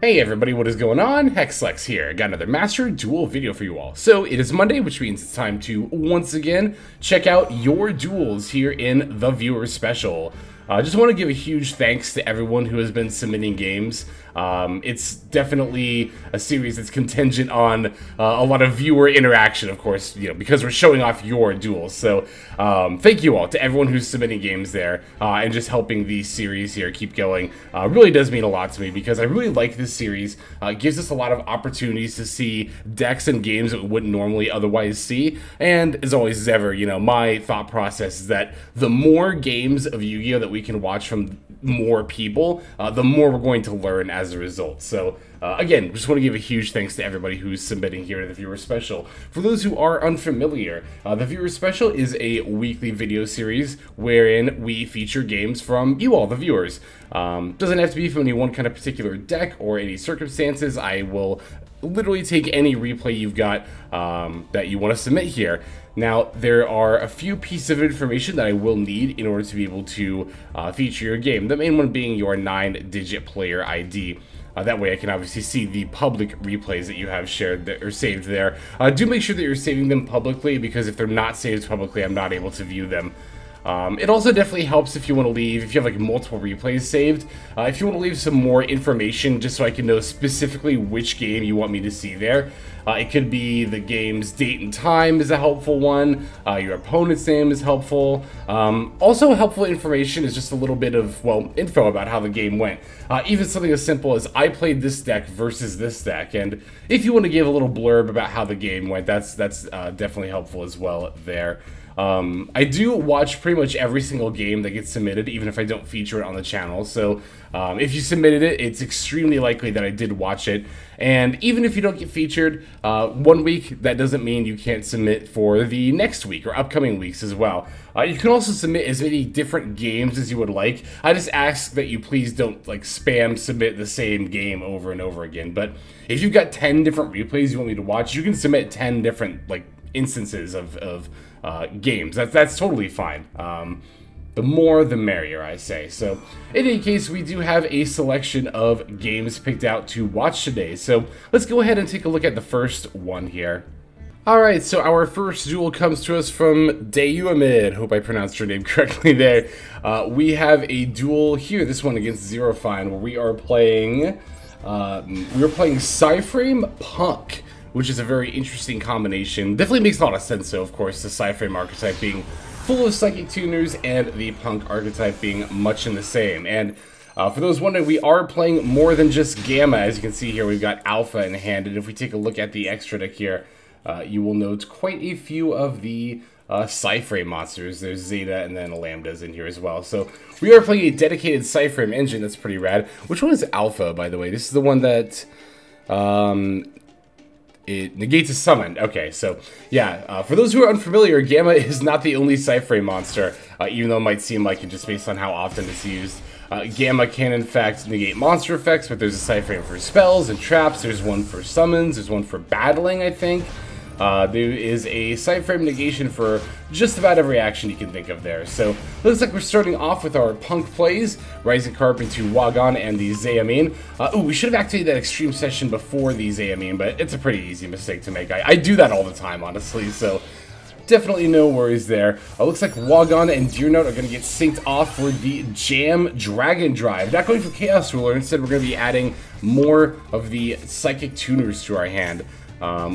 Hey everybody, what is going on? Hexlex here. Got another Master Duel video for you all. So it is Monday, which means it's time to once again check out your duels here in the viewer special. I just want to give a huge thanks to everyone who has been submitting games. It's definitely a series that's contingent on a lot of viewer interaction, of course, because we're showing off your duels. So thank you all to everyone who's submitting games there and just helping the series here keep going. Really does mean a lot to me because I really like this series. It gives us a lot of opportunities to see decks and games that we wouldn't normally otherwise see. And as always as ever, my thought process is that the more games of Yu-Gi-Oh! That we can watch from more people, the more we're going to learn as a result. So again, just want to give a huge thanks to everybody who's submitting here to the Viewer Special. For those who are unfamiliar, the Viewer Special is a weekly video series wherein we feature games from you all, the viewers. Doesn't have to be from any one kind of particular deck or any circumstances. I will literally take any replay you've got that you want to submit here. Now, there are a few pieces of information that I will need in order to be able to feature your game. The main one being your 9-digit player ID. That way I can obviously see the public replays that you have shared or saved there. Do make sure that you're saving them publicly, because if they're not saved publicly, I'm not able to view them. It also definitely helps if you want to leave, if you have like multiple replays saved, if you want to leave some more information just so I can know specifically which game you want me to see there. It could be the game's date and time is a helpful one, your opponent's name is helpful. Also helpful information is just a little bit of, well, info about how the game went. Even something as simple as I played this deck versus this deck, and if you want to give a little blurb about how the game went, that's definitely helpful as well there. I do watch pretty much every single game that gets submitted, even if I don't feature it on the channel. So if you submitted it, it's extremely likely that I did watch it. And even if you don't get featured 1 week, that doesn't mean you can't submit for the next week or upcoming weeks as well. You can also submit as many different games as you would like. I just ask that you please don't like spam submit the same game over and over again. But if you've got 10 different replays you want me to watch, you can submit 10 different like instances of games. That's totally fine. The more the merrier, I say. So in any case, we do have a selection of games picked out to watch today. So let's go ahead and take a look at the first one here. Alright, so our first duel comes to us from Dayuamid. Hope I pronounced your name correctly there. We have a duel here, this one against Zero Fine, where we are playing Psyframe Punk, which is a very interesting combination. Definitely makes a lot of sense, though, of course, the Psyframe archetype being full of psychic tuners and the Punk archetype being much in the same. And for those wondering, we are playing more than just Gamma. As you can see here, we've got Alpha in hand, and if we take a look at the extra deck here, you will note quite a few of the Psyframe monsters. There's Zeta and then Lambdas in here as well. So we are playing a dedicated Psyframe engine. That's pretty rad. Which one is Alpha, by the way? This is the one that it negates a summon. Okay, so yeah, for those who are unfamiliar, Gamma is not the only Psyframe monster, even though it might seem like it just based on how often it's used. Gamma can in fact negate monster effects, but there's a Psyframe for spells and traps, there's one for summons, there's one for battling, I think. There is a Psyframe negation for just about every action you can think of there. So, looks like we're starting off with our Punk plays, Rising Carp into Wagon and the Xayamine. Ooh, we should have activated that Extreme Session before the Xayamine, but it's a pretty easy mistake to make. I do that all the time, honestly, so definitely no worries there. Looks like Wagon and Deer Note are going to get synced off for the Jam Dragon Drive. Not going for Chaos Ruler, instead we're going to be adding more of the Psychic Tuners to our hand.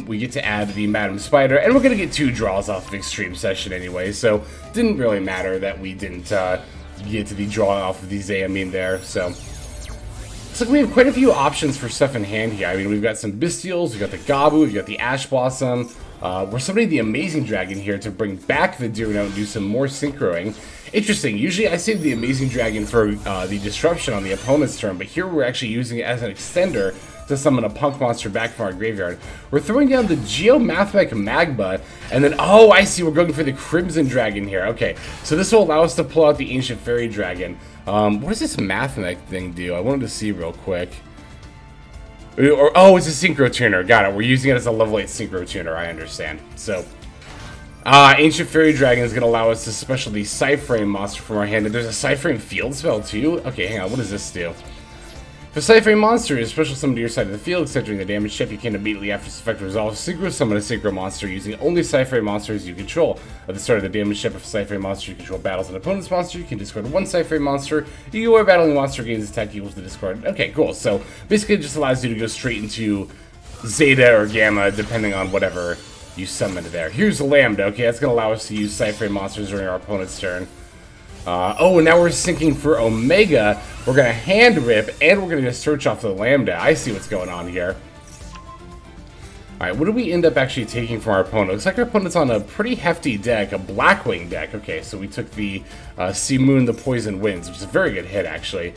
We get to add the Madam Spider, and we're going to get 2 draws off of Extreme Session anyway, so didn't really matter that we didn't get to the draw off of the Xayamine there. So looks like we have quite a few options for stuff in hand here. I mean, we've got some Bestials, we've got the Gabu, we've got the Ash Blossom. We're summoning the Amazing Dragon here to bring back the Deer Note and do some more synchroing. Interesting, usually I save the Amazing Dragon for the Disruption on the opponent's turn, but here we're actually using it as an extender to summon a Punk monster back from our graveyard. We're throwing down the Geomathmech Magma, and then, oh, I see, we're going for the Crimson Dragon here. Okay, so this will allow us to pull out the Ancient Fairy Dragon. What does this Mathmech thing do? I wanted to see real quick. Oh, it's a Synchro Tuner. Got it. We're using it as a level 8 Synchro Tuner. I understand. So, Ancient Fairy Dragon is going to allow us to special the Psyframe monster from our hand. And there's a Psyframe field spell, too? Okay, hang on. What does this do? For Psyframe monsters, special summon to your side of the field, except during the damage check, you can immediately after this effect resolve synchro summon a synchro monster using only Psyframe monsters you control. At the start of the damage check, if Psyframe monster you control battles an opponent's monster, you can discard one Psyframe monster. Your battling monster gains attack equals to discard. Okay, cool. So basically, it just allows you to go straight into Zeta or Gamma, depending on whatever you summon there. Here's Lambda. Okay, that's going to allow us to use Psyframe monsters during our opponent's turn. Oh, and now we're syncing for Omega. We're going to hand rip, and we're going to search off the Lambda. I see what's going on here. Alright, what do we end up actually taking from our opponent? Looks like our opponent's on a pretty hefty deck, a Blackwing deck. Okay, so we took the Sea Moon, the Poison Winds, which is a very good hit, actually.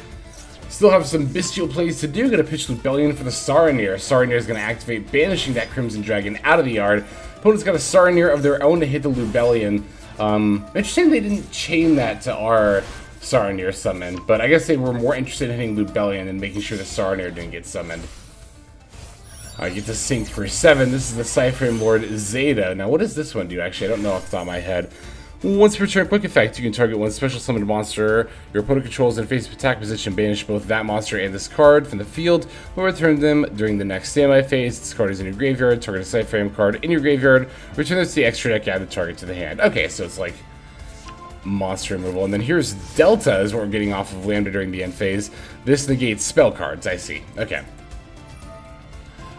Still have some bestial plays to do. Gonna pitch Lubellion for the Saronir. Saronir is gonna activate, banishing that Crimson Dragon out of the yard. Opponent's got a Saronir of their own to hit the Lubellion. Interesting they didn't chain that to our Saronir summon, but I guess they were more interested in hitting Lubellion and making sure the Saronir didn't get summoned. I get to sync for 7. This is the Psyframe Lord Zeta. Now, what does this one do? Actually, I don't know off the top of my head. Once per turn quick effect, you can target one special summoned monster your opponent controls in face attack position, banish both that monster and this card from the field, or return them during the next standby phase. This card is in your graveyard, target a Psyframe card in your graveyard, return this to the extra deck, add the target to the hand. Okay, so it's like monster removal. And then here's Delta is what we're getting off of Lambda during the end phase. This negates spell cards, I see. Okay.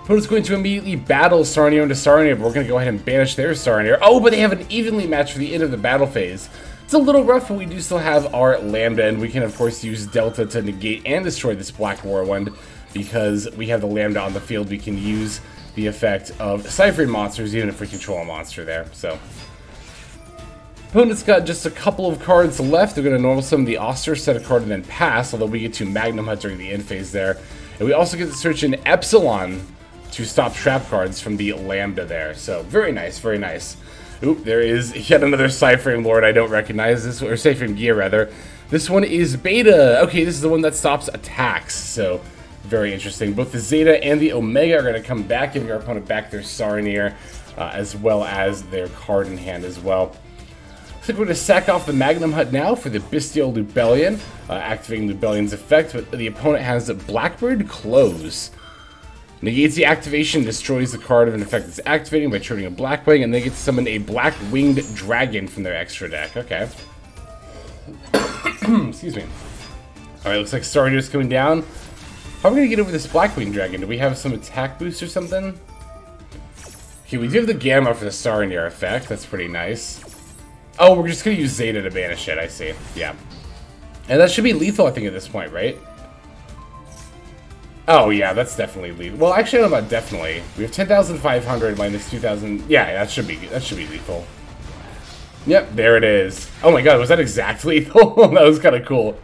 Opponent's going to immediately battle Saronir into Saronir, but we're going to go ahead and banish their Saronir. Oh, but they have an evenly match for the end of the battle phase. It's a little rough, but we do still have our Lambda, and we can, of course, use Delta to negate and destroy this Black Whirlwind. Because we have the Lambda on the field, we can use the effect of Psyframe monsters, even if we control a monster there. So, opponent's got just a couple of cards left. They're going to normal summon the Oster, set a card, and then pass, although we get to Magnum Hut during the end phase there. And we also get to search in Epsilon to stop trap cards from the Lambda there. So, very nice, very nice. Oop, there is yet another Psyframe Lord I don't recognize. This, or Psyframe Gear, rather. This one is Beta. Okay, this is the one that stops attacks. So, very interesting. Both the Zeta and the Omega are going to come back, giving our opponent back their Saronir, as well as their card in hand as well. Looks like we're going to sack off the Magnum Hut now for the Bestial Lubellion, activating Lubellion's effect, but the opponent has Blackbird Close. Negates the activation, destroys the card of an effect that's activating by turning a Blackwing, and they get to summon a Black-Winged Dragon from their extra deck. Okay. Excuse me. Alright, looks like Saronir's coming down. How are we going to get over this Black-Winged Dragon? Do we have some attack boost or something? Okay, we do have the Gamma for the Saronir effect. That's pretty nice. Oh, we're just going to use Zeta to banish it, I see. Yeah. And that should be lethal, I think, at this point, right? Oh, yeah, that's definitely lethal. Well, actually, I don't know about definitely. We have 10,500 minus 2,000. Yeah, that should be lethal. Yep, there it is. Oh my god, was that exactly lethal? That was kind of cool.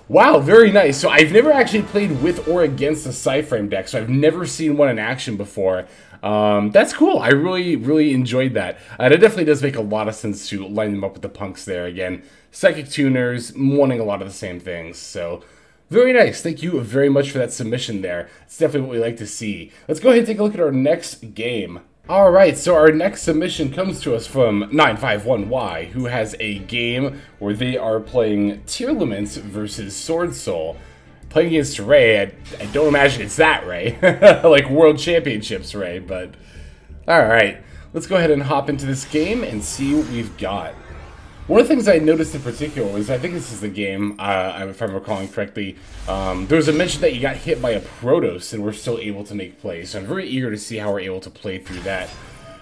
Wow, very nice. So I've never actually played with or against a Psyframe deck, so I've never seen one in action before. That's cool. I really enjoyed that. And it definitely does make a lot of sense to line them up with the punks there. Again, Psychic Tuners, wanting a lot of the same things, so very nice. Thank you very much for that submission there. It's definitely what we like to see. Let's go ahead and take a look at our next game. Alright, so our next submission comes to us from 951Y, who has a game where they are playing Tearlaments versus Sword Soul. Playing against Ray, I don't imagine it's that Ray. Like World Championships Ray, but alright. Let's go ahead and hop into this game and see what we've got. One of the things I noticed in particular was, I think this is the game, if I'm recalling correctly, there was a mention that you got hit by a Protoss and we're still able to make plays. So I'm very eager to see how we're able to play through that.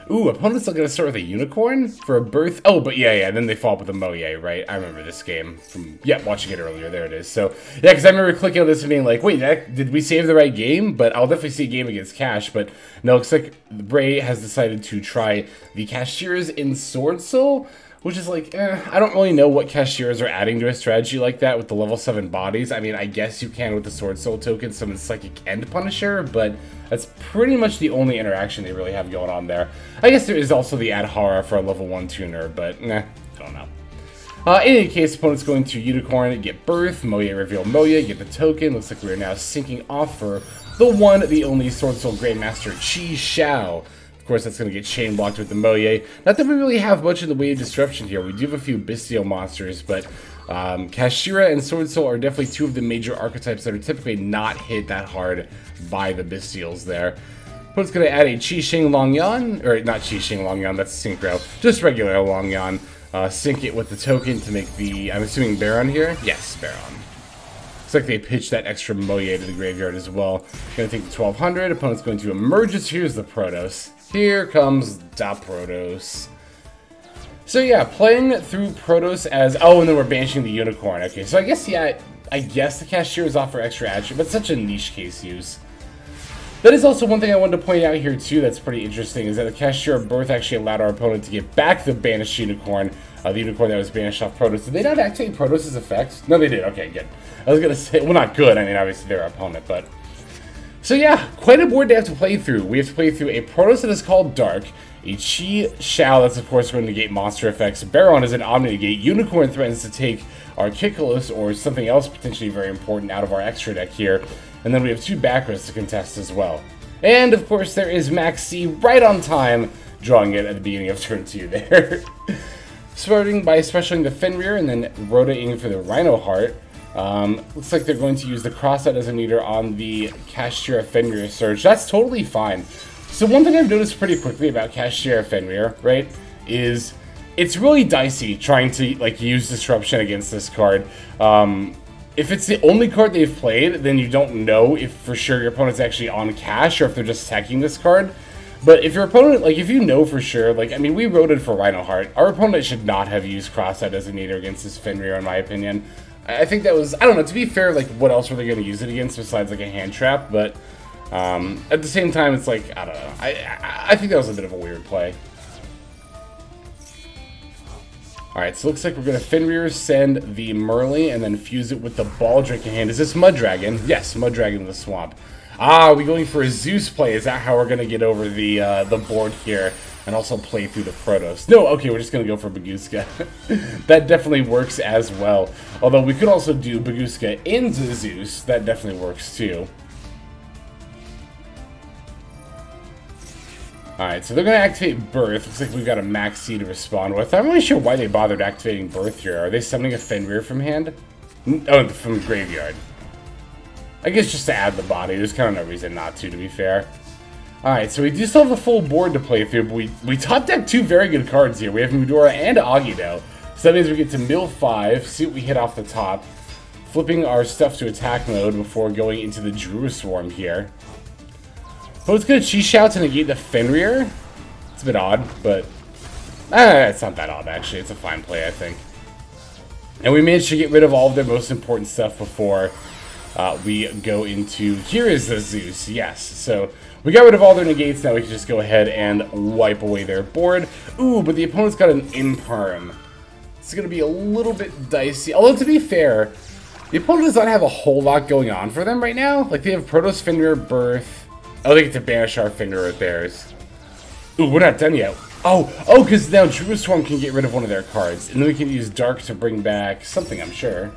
Ooh, opponent's still going to start with a Unicorn for a birth. Oh, but yeah, then they fall up with a Moye, right? I remember this game from, yeah, watching it earlier. There it is. So, yeah, because I remember clicking on this and being like, wait, did we save the right game? But I'll definitely see a game against Cash. But no, it looks like Bray has decided to try the Cashiers in Sword Soul, which is like, I don't really know what Cashiers are adding to a strategy like that with the level 7 bodies. I mean, I guess you can with the Sword Soul token summon Psychic and Punisher, but that's pretty much the only interaction they really have going on there. I guess there is also the Adhara for a level 1 tuner, but nah, don't know. In any case, opponent's going to Unicorn, get Birth, Moye reveal Moye, get the token. Looks like we're now syncing off for the one, the only Sword Soul Grandmaster Chi Xiao. Of course, that's going to get chain blocked with the Moye. Not that we really have much in the way of disruption here. We do have a few Bestial monsters, but Kashira and Sword Soul are definitely two of the major archetypes that are typically not hit that hard by the Bystials there. Opponent's going to add a Qixing Longyan, or not Qixing Longyan, that's Synchro, just regular Longyan. Sync it with the token to make the, I'm assuming Baron here? Yes, Baron. Looks like they pitched that extra Moye to the graveyard as well. Going to take the 1200, opponent's going to emerge. Here's the Protoss. Here comes da Protoss. So yeah, playing through Protoss as, oh, and then we're banishing the Unicorn. Okay, so I guess, yeah, I guess the Cashiers offer extra attribute, but such a niche case use. That is also one thing I wanted to point out here too that's pretty interesting, is that the Cashier of Birth actually allowed our opponent to get back the banished Unicorn, the Unicorn that was banished off Protoss. Did they not activate Protoss' effects? No, they did. Okay, good. I was going to say, well, not good. I mean, obviously they're our opponent, but... So yeah, quite a board to have to play through. We have to play through a Protoss that is called Dark, a Qi Shao that's of course going to negate monster effects, Baron is an Omni negate, Unicorn threatens to take our Kikolos or something else potentially very important out of our extra deck here, and then we have two back rows to contest as well. And of course there is Max C right on time, drawing it at the beginning of turn 2 there. Starting by specialing the Fenrir and then rotating for the Rhino Heart. Looks like they're going to use the Crossout as a meter on the Kashtira Fenrir Surge. That's totally fine. So one thing I've noticed pretty quickly about Kashtira Fenrir, right, is it's really dicey trying to like use Disruption against this card. If it's the only card they've played, then you don't know if for sure your opponent's actually on cash or if they're just attacking this card. But if your opponent, like if you know for sure, like, I mean, we rotated for Rhino Heart. Our opponent should not have used Crossout as a meter against this Fenrir, in my opinion. I think that was, I don't know, to be fair, like, what else were they going to use it against besides, like, a hand trap? But at the same time, it's like, I don't know. I think that was a bit of a weird play. Alright, so it looks like we're going to Fenrir send the Merly and then fuse it with the Baldric in hand. Is this Mud Dragon? Yes, Mud Dragon in the swamp. Ah, are we going for a Zeus play? Is that how we're going to get over the board here and also play through the Protoss? No, okay, we're just going to go for Baguska. That definitely works as well. Although we could also do Baguska into Zeus. That definitely works too. Alright, so they're going to activate Birth. Looks like we've got a Max C to respond with. I'm not really sure why they bothered activating Birth here. Are they summoning a Fenrir from hand? Oh, from the graveyard. I guess just to add the body. There's kind of no reason not to be fair. Alright, so we do still have a full board to play through, but we top deck two very good cards here. We have Mudora and Agido. So that means we get to mill 5, see what we hit off the top, flipping our stuff to attack mode before going into the Druid Swarm here. So it's going to Chi Shout to negate the Fenrir. It's a bit odd, but it's not that odd actually. It's a fine play, I think. And we managed to get rid of all of their most important stuff before we go into, here is the Zeus, yes. So we got rid of all their negates, now we can just go ahead and wipe away their board. Ooh, but the opponent's got an Imperm. It's going to be a little bit dicey, although to be fair, the opponent does not have a whole lot going on for them right now. Like they have Protoss, Fenrir, Birth. Oh, they get to banish our Fenrir with theirs. Ooh, we're not done yet. Oh, because now Druid Swarm can get rid of one of their cards, and then we can use Dark to bring back something, I'm sure.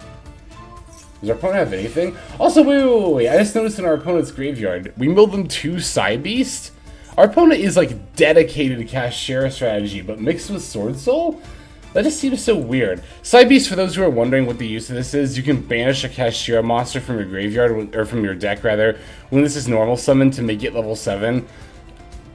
Does our opponent have anything? Also, wait. I just noticed in our opponent's graveyard, we milled them 2 Side Beast. Our opponent is, like, dedicated to Kashtira strategy, but mixed with Sword Soul? That just seems so weird. Side Beast, for those who are wondering what the use of this is, you can banish a Kashtira monster from your graveyard, or from your deck, rather, when this is normal summon to make it level 7.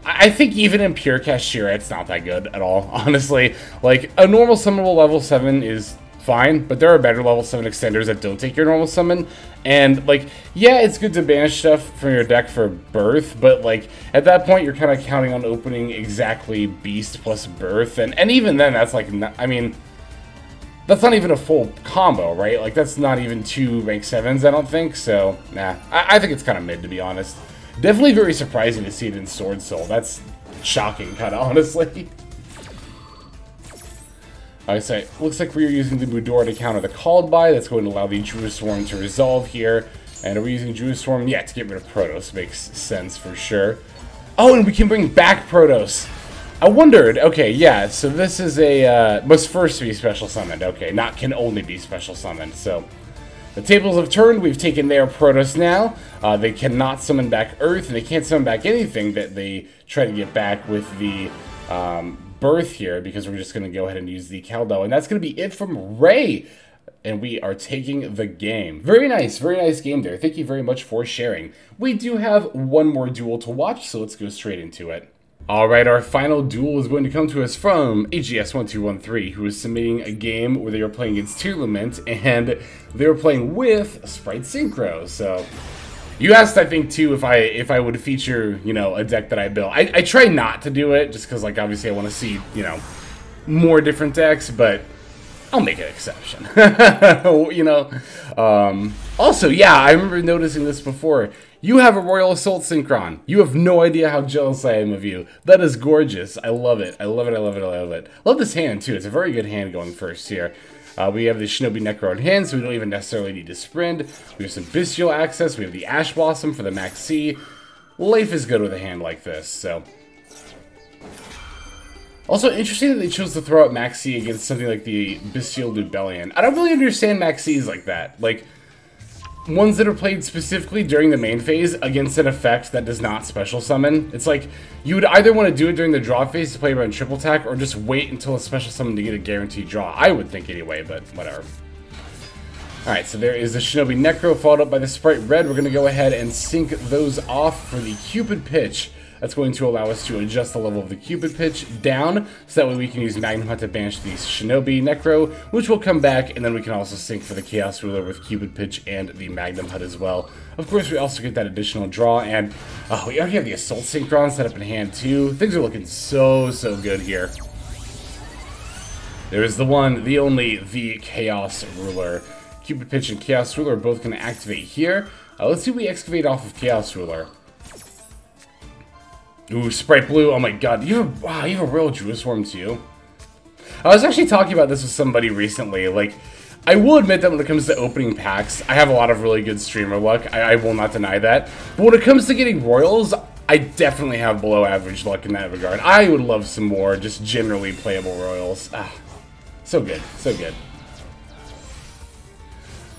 I think even in pure Kashtira, it's not that good at all, honestly. Like, a normal summonable level 7 is fine, but there are better level 7 extenders that don't take your normal summon, and, like, yeah, it's good to banish stuff from your deck for Birth, but, like, at that point, you're kind of counting on opening exactly Beast plus Birth, and even then, that's, like, not, I mean, that's not even a full combo, right? Like, that's not even 2 rank 7s, I don't think, so, nah, I think it's kind of mid, to be honest. Definitely very surprising to see it in Sword Soul. That's shocking, kind of, honestly. Alright, so it looks like we're using the Mudora to counter the Called By. That's going to allow the Druid Swarm to resolve here. And are we using Druid Swarm? Yeah, to get rid of Protoss. Makes sense for sure. Oh, and we can bring back Protoss. I wondered. Okay, yeah, so this is a, must first be special summoned. Okay, not can only be special summoned. So, the tables have turned. We've taken their Protoss now. They cannot summon back Earth, and they can't summon back anything that they try to get back with the, Birth here, because we're just going to go ahead and use the Caldo, and that's going to be it from Ray. And we are taking the game. Very nice game there. Thank you very much for sharing. We do have one more duel to watch, so let's go straight into it. Alright, our final duel is going to come to us from AGS1213, who is submitting a game where they were playing against Tearlament, and they were playing with Psyframe. So, you asked, I think, too, if I would feature, you know, a deck that I built. I try not to do it, just because, like, obviously I want to see, you know, more different decks, but I'll make an exception. You know? Also, yeah, I remember noticing this before. You have a Royal Assault Synchron. You have no idea how jealous I am of you. That is gorgeous. I love it. I love it, I love it, I love it. Love this hand, too. It's a very good hand going first here. We have the Shinobi Necro in hand, so we don't even necessarily need to sprint. We have some Bestial access. We have the Ash Blossom for the Max C. Life is good with a hand like this, so. Also, interesting that they chose to throw out Max C against something like the Bestial Lubellion. I don't really understand Max C's like that. Like, ones that are played specifically during the main phase against an effect that does not special summon. It's like, you would either want to do it during the draw phase to play around triple attack, or just wait until a special summon to get a guaranteed draw. I would think anyway, but whatever. Alright, so there is the Shinobi Necro followed up by the Sprite Red. We're going to go ahead and sync those off for the Cupid Pitch. That's going to allow us to adjust the level of the Cupid Pitch down, so that way we can use Magnum Hunt to banish the Shinobi Necro, which will come back, and then we can also sync for the Chaos Ruler with Cupid Pitch and the Magnum Hunt as well. Of course, we also get that additional draw, and we already have the Assault Synchron set up in hand too. Things are looking so good here. There's the one, the only, the Chaos Ruler. Cupid Pitch and Chaos Ruler are both going to activate here. Let's see what we excavate off of Chaos Ruler. Ooh, Sprite Blue, oh my god, you have a Royal Druid Swarm too? I was actually talking about this with somebody recently, like, I will admit that when it comes to opening packs, I have a lot of really good streamer luck, I will not deny that, but when it comes to getting Royals, I definitely have below average luck in that regard. I would love some more, just generally playable Royals. So good, so good.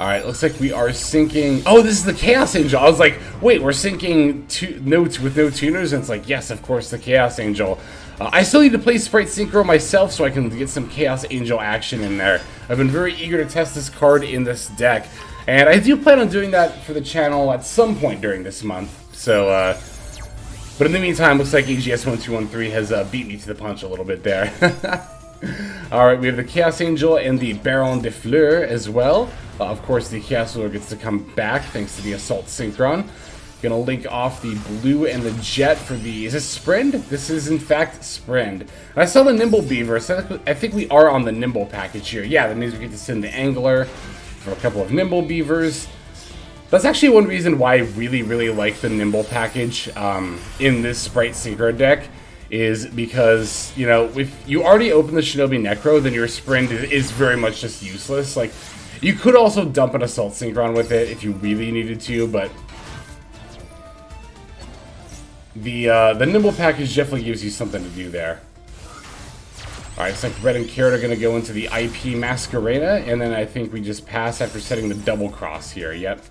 Alright, looks like we are syncing. Oh, this is the Chaos Angel. I was like, wait, we're syncing notes with no tuners? And it's like, yes, of course, the Chaos Angel. I still need to play Sprite Synchro myself so I can get some Chaos Angel action in there. I've been very eager to test this card in this deck. And I do plan on doing that for the channel at some point during this month. So, but in the meantime, looks like AGS1213 has beat me to the punch a little bit there. Alright, we have the Chaos Angel and the Baron de Fleur as well. Of course, the Chaos Ruler gets to come back thanks to the Assault Synchron. Gonna link off the Blue and the Jet for the... Is this Sprend? This is, in fact, Sprend. And I saw the Nimble Beaver, so I think we are on the Nimble package here. Yeah, that means we get to send the Angler for a couple of Nimble Beavers. That's actually one reason why I really like the Nimble package in this Sprite Synchro deck. Is because, you know, if you already open the Shinobi Necro, then your Sprint is very much just useless. Like, you could also dump an Assault Synchron with it if you really needed to, but the Nimble package definitely gives you something to do there. Alright, it's like Red and Carrot are going to go into the IP Masquerena, and then I think we just pass after setting the double cross here, yep.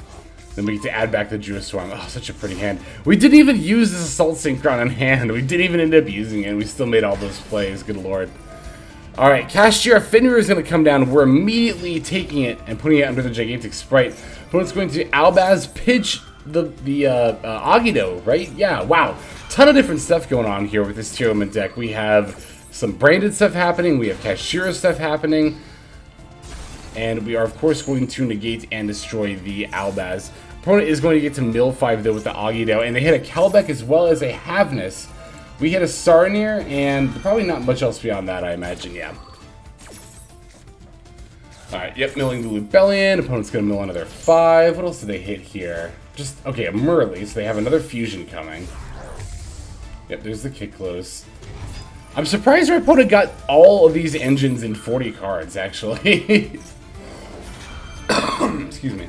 Then we get to add back the Druid Swarm. Oh, such a pretty hand. We didn't even use this Assault Synchron in hand. We didn't even end up using it. We still made all those plays. Good lord. Alright, Cashier Fenrir is going to come down. We're immediately taking it and putting it under the Gigantic Sprite. Opponent's going to Albaz pitch the Agido, right? Yeah, wow. Ton of different stuff going on here with this Tearlament deck. We have some branded stuff happening. We have Cashier stuff happening. And we are, of course, going to negate and destroy the Albaz. Opponent is going to get to mill 5, though, with the Agido. And they hit a Kelbeck as well as a Havnus. We hit a Sarnir, and probably not much else beyond that, I imagine, yeah. Alright, yep, milling the Lubellion. Opponent's going to mill another 5. What else did they hit here? Just, okay, a Murley, so they have another fusion coming. Yep, there's the Kick Close. I'm surprised our opponent got all of these engines in 40 cards, actually. Excuse me.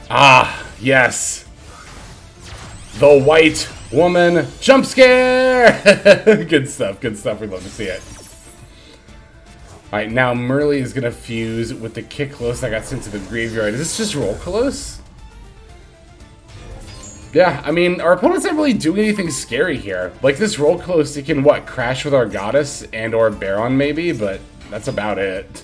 Ah, yes. The White Woman Jump Scare! Good stuff, good stuff. We'd love to see it. Alright, now Murley is going to fuse with the Kick Close that got sent to the graveyard. Is this just Roll Close? Yeah, I mean, our opponent's not really doing anything scary here. Like, this Roll Close, it can, what, crash with our Goddess and or Baron, maybe? But that's about it.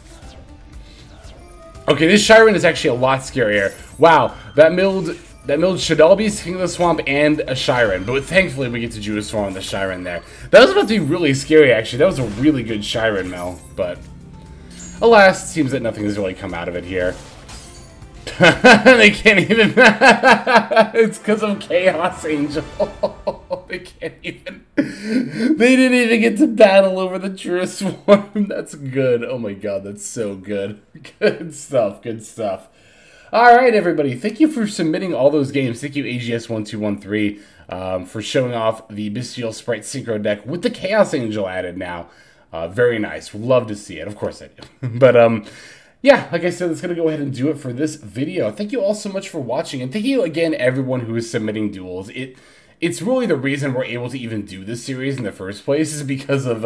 Okay, this Shyren is actually a lot scarier. Wow, that milled Shadalby's King of the Swamp and a Shyren, but thankfully we get to Judas Swarm on the Shyren there. That was about to be really scary, actually. That was a really good Shyren mill, but alas, it seems that nothing has really come out of it here. They can't even. It's because of Chaos Angel. They can't even. They didn't even get to battle over the Judas Swarm. That's good. Oh my god, that's so good. Good stuff. Good stuff. Alright, everybody. Thank you for submitting all those games. Thank you, AGS1213, for showing off the Bestial Sprite Synchro deck with the Chaos Angel added now. Very nice. Love to see it. Of course I do. But, yeah, like I said, that's going to go ahead and do it for this video. Thank you all so much for watching, and thank you again, everyone who is submitting duels. It's really the reason we're able to even do this series in the first place is because of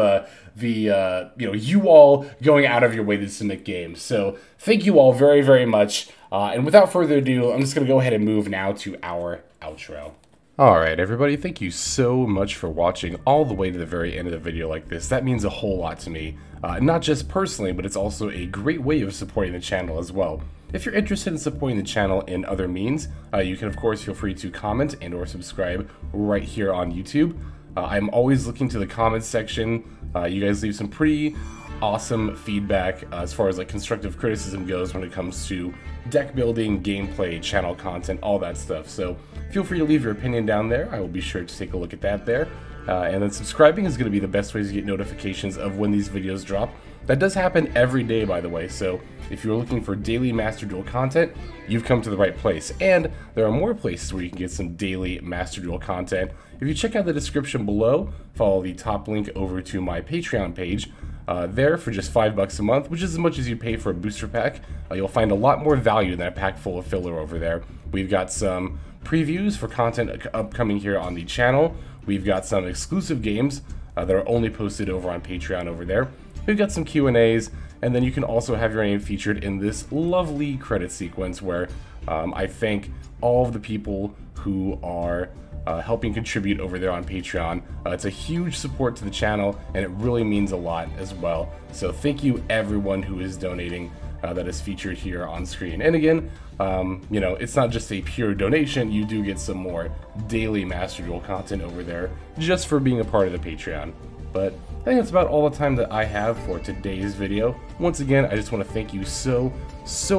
you all going out of your way to submit games. So thank you all very, very much. And without further ado, I'm just going to go ahead and move now to our outro. Alright everybody, thank you so much for watching all the way to the very end of the video like this. That means a whole lot to me. Not just personally, but it's also a great way of supporting the channel as well. If you're interested in supporting the channel in other means, you can of course feel free to comment and or subscribe right here on YouTube. I'm always looking to the comments section. You guys leave some pretty awesome feedback as far as like constructive criticism goes when it comes to deck building, gameplay, channel content, all that stuff. So feel free to leave your opinion down there. I will be sure to take a look at that there. And then subscribing is going to be the best way to get notifications of when these videos drop. That does happen every day, by the way, so if you're looking for daily Master Duel content, you've come to the right place. And there are more places where you can get some daily Master Duel content. If you check out the description below, follow the top link over to my Patreon page. There for just $5 a month, which is as much as you pay for a booster pack. You'll find a lot more value than a pack full of filler over there. We've got some previews for content upcoming here on the channel. We've got some exclusive games that are only posted over on Patreon over there. We've got some Q&As, and then you can also have your name featured in this lovely credit sequence where I thank all of the people who are helping contribute over there on Patreon. It's a huge support to the channel, and it really means a lot as well. So thank you everyone who is donating that is featured here on screen. And again, you know, it's not just a pure donation, you do get some more daily Master Duel content over there just for being a part of the Patreon. But I think that's about all the time that I have for today's video. Once again, I just want to thank you so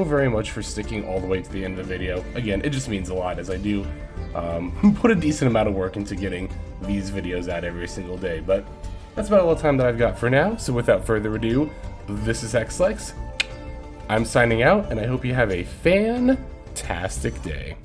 very much for sticking all the way to the end of the video. Again, it just means a lot as I do put a decent amount of work into getting these videos out every single day. But that's about all the time that I've got for now. So without further ado, this is XLex. I'm signing out, and I hope you have a fantastic day.